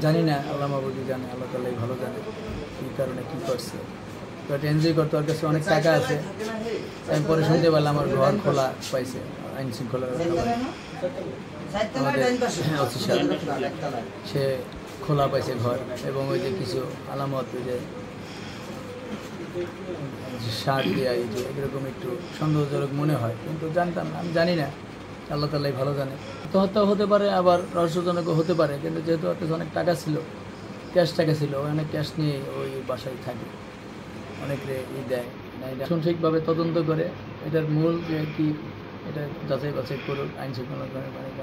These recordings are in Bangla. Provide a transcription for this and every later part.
জানি না, আল্লাহ মাহবুবই জানে, আল্লাহ তাআলাই ভালো জানে কী কারণে কী করছে। বাট এনজয় করতে ওর কাছে অনেক টাকা আছে। আমি পরে শুনতে পারলাম আমার ঘর খোলা পাইছে আইন শৃঙ্খলার সে খোলা পাইছে ঘর, এবং ওই যে কিছু আলামত, ওই যে সার দেওয়া, এই যে এরকম একটু সন্দেহজনক মনে হয়, কিন্তু জানতাম না, আমি জানি না, আল্লাহ তাআলাই ভালো জানে। আত্মহত্যা হতে পারে, আবার রহস্যজনকও হতে পারে, কিন্তু যেহেতু ওর কাছে অনেক টাকা ছিল, ক্যাশ টাকা ছিল, অনেক ক্যাশ নিয়ে ওই বাসায় থাকে, অনেকে দেয় না। এটা সঠিকভাবে তদন্ত করে এটার মূল যে কী, এটা যাচাই বাছাই করুক আইন শৃঙ্খলা।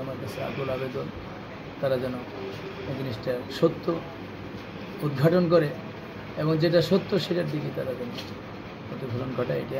আমার কাছে আকুল আবেদন, তারা যেন এই জিনিসটা সত্য উদ্ঘাটন করে, এবং যেটা সত্য সেটার দিকে তারা যেন প্রতিফলন ঘটায়। এটা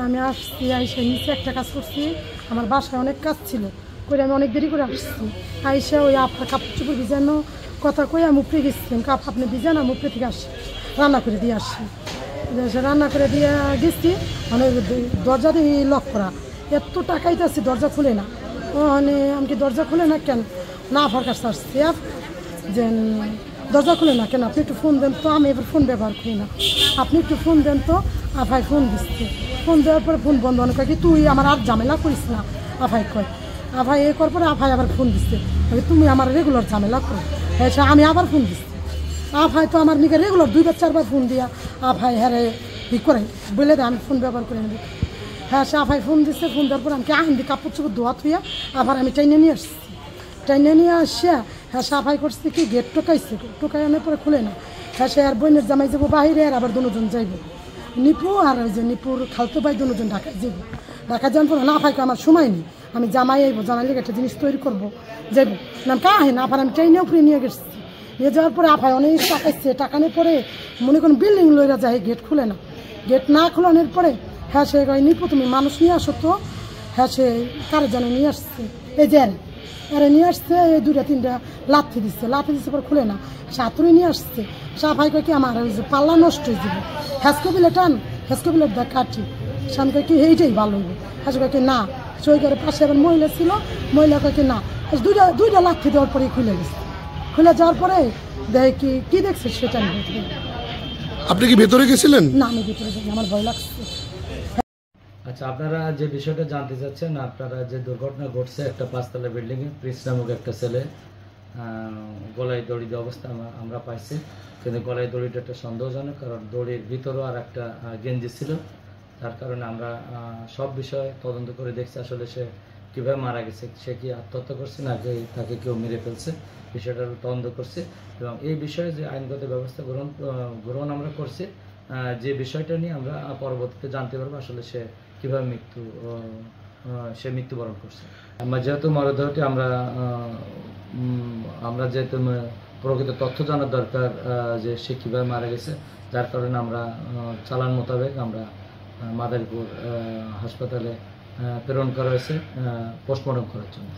আমি আসছি, আইসা নিচে একটা কাজ করছি, আমার বাসায় অনেক কাজ ছিল, করে আমি অনেক দেরি করে আসছি। আইসা ওই আপনার কাপড় চোপড় ভিজানো কথা কই আমি উপরে গেছিলাম, আপনি ভিজান, আমি উপরে থেকে আসি, রান্না করে দিয়ে আসছি। রান্না করে দিয়ে গেছি, মানে দরজা দিয়ে লক করা, এত টাকাই তো দরজা খুলে না। মানে আমি কি দরজা খুলে না কেন, না আফার কাছে আসছি যে দরজা খুলে না কেন, আপনি একটু ফোন দেন তো, আমি এবার ফোন ব্যবহার করি না, আপনি একটু ফোন দেন তো। আফাই ফোন দিচ্ছে, ফোন দেওয়ার পরে ফোন বন্ধ, অনেক কি তুই আমার আর ঝামেলা করিস না, আফাই কয়। আফাই এ করার পরে আফাই আবার ফোন দিচ্ছে, তুমি আমার রেগুলার ঝামেলা করো। হ্যাঁ, আমি আবার ফোন দিচ্ছি, আফাই তো আমার নিকে রেগুলার 2-4 বার ফোন দিয়া আফাই হ্যাঁ ই করে বলে দেয় আমি ফোন ব্যবহার করে নেব। হ্যাঁ, সে আফাই ফোন দিচ্ছে, ফোন দেওয়ার পরে আমি আইন কাপড় চোপড় ধোয়া থুইয়া আবার আমি টাইনে নিয়ে আসছি। টাইনে নিয়ে আসিয়া হ্যাঁ সাফাই করছে কি গেট টোকাইছে, টোকাই আনার পরে খুলে না। হ্যাঁ, সে আর বোনের জামাই যাবো বাহিরে, আর আবার দুজন যাইব, নিপু আর ওই যে নিপুর খালতো ভাই দুজন ঢাকায় যাইব। ঢাকা যাওয়ার পরে না ভাইকে আমার সময় নেই, আমি জামাই আইব, জামাই লেগে একটা জিনিস তৈরি করবো, যাইব না কাহে না। আবার আমি ট্রেনে উপরে নিয়ে গেছি, নিয়ে যাওয়ার পরে আফাই অনেক টাকাইছে, টাকা নিয়ে পরে মনে করেন বিল্ডিং লইরা যায়, গেট খুলে না। গেট না খোলানোর পরে হ্যাঁ সে নিপু তুমি মানুষ নিয়ে আসো তো। হ্যাঁ, সে কারে যেন নিয়ে আসছে, এই যে আরে নিয়ে আসছে, এই 2-3টা লাথি দিচ্ছে পরে খুলে না। সাঁতুরে নিয়ে আসছে, সাফাই কয় কি আমার ওই যে পাল্লা নষ্ট হয়ে যাবে, হেঁচকো বিলে টান, হেঁচকো বিলে দেখ কাটি, সামনে কয় কি এইটাই ভালো হইবে। হাসি কয় কি না, সই করে পাশে আবার মহিলা ছিল, মহিলা কয় কি না, দুইটা লাথি দেওয়ার পরে খুলে গেছে। খুলে যাওয়ার পরে দেখ কি দেখছে সেটা নিয়ে। আপনি কি ভেতরে গেছিলেন? না, আমি ভেতরে যাই, আমার ভয় লাগছে। আচ্ছা, আপনারা যে বিষয়টা জানতে চাচ্ছেন, আপনারা যে দুর্ঘটনা ঘটছে একটা 5তলা বিল্ডিংয়ে, প্রিন্স নামক একটা ছেলে গলায় দড়ি দেওয়া অবস্থা আমরা পাইছি, কিন্তু গলায় দড়িটা একটা সন্দেহজনক, কারণ দড়ির ভিতরেও আর একটা গেঞ্জি ছিল। তার কারণে আমরা সব বিষয় তদন্ত করে দেখছি আসলে সে কীভাবে মারা গেছে, সে কি আত্মহত্যা করছে নাকি তাকে কেউ মেরে ফেলছে, বিষয়টার তদন্ত করছে। এবং এই বিষয়ে যে আইনগত ব্যবস্থা গ্রহণ আমরা করছি, যে বিষয়টা নিয়ে আমরা পরবর্তীতে জানতে পারবো আসলে সে কীভাবে মৃত্যুবরণ করছে। আমরা যেহেতু মরদেহটি আমরা যেহেতু প্রকৃত তথ্য জানার দরকার যে সে কীভাবে মারা গেছে, যার কারণে আমরা চালান মোতাবেক আমরা মাদারীপুর হাসপাতালে প্রেরণ করা হয়েছে পোস্টমর্টম করার জন্য।